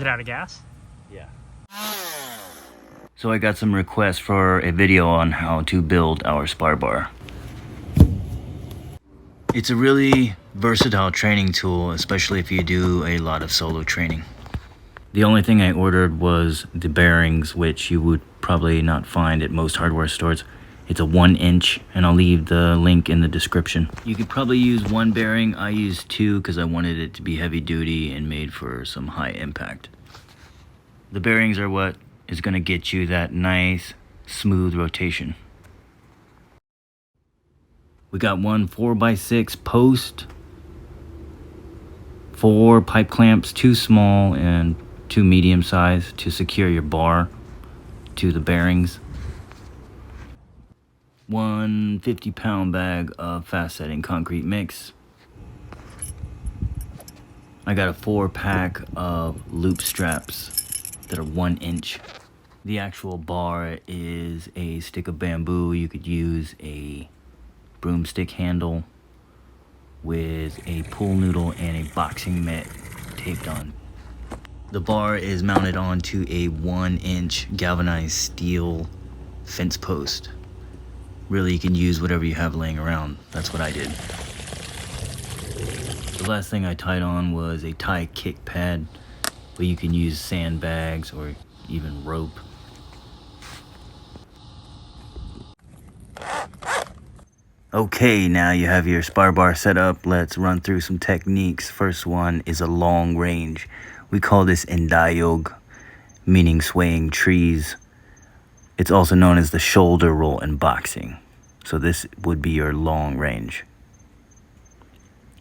it out of gas? Yeah. So I got some requests for a video on how to build our Spar Bar. It's a really versatile training tool, especially if you do a lot of solo training. The only thing I ordered was the bearings, which you would probably not find at most hardware stores. It's a 1 inch, and I'll leave the link in the description. You could probably use 1 bearing. I used 2 because I wanted it to be heavy duty and made for some high impact. The bearings are what is going to get you that nice, smooth rotation. We got one 4x6 post, 4 pipe clamps, 2 small and 2 medium size to secure your bar to the bearings. 1 50-pound bag of fast setting concrete mix. I got a 4-pack of loop straps that are 1 inch. The actual bar is a stick of bamboo. You could use a broomstick handle with a pool noodle and a boxing mitt taped on. The bar is mounted onto a 1 inch galvanized steel fence post. Really, you can use whatever you have laying around. That's what I did. The last thing I tied on was a tie kick pad, but you can use sandbags or even rope. Okay, now you have your Spar Bar set up. Let's run through some techniques. First one is a long range. We call this endayog, meaning swaying trees. It's also known as the shoulder roll in boxing. So this would be your long range.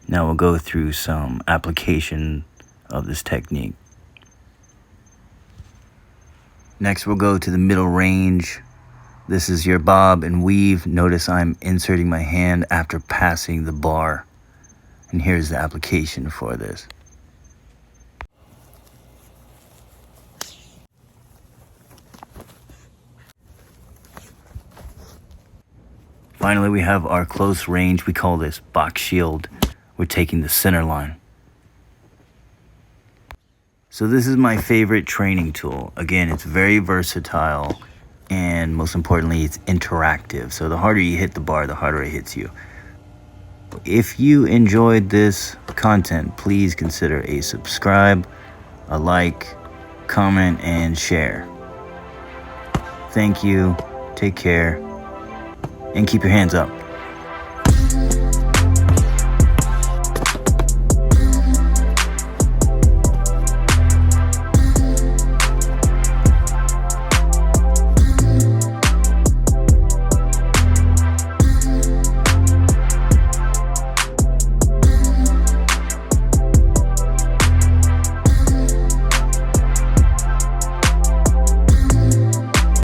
Now we'll go through some application of this technique. Next we'll go to the middle range. This is your bob and weave. Notice I'm inserting my hand after passing the bar. And here's the application for this. Finally, we have our close range. We call this box shield. We're taking the center line. So this is my favorite training tool. Again, it's very versatile, and most importantly, it's interactive. So the harder you hit the bar, the harder it hits you. If you enjoyed this content, please consider a subscribe, a like, comment, and share. Thank you. Take care. And keep your hands up.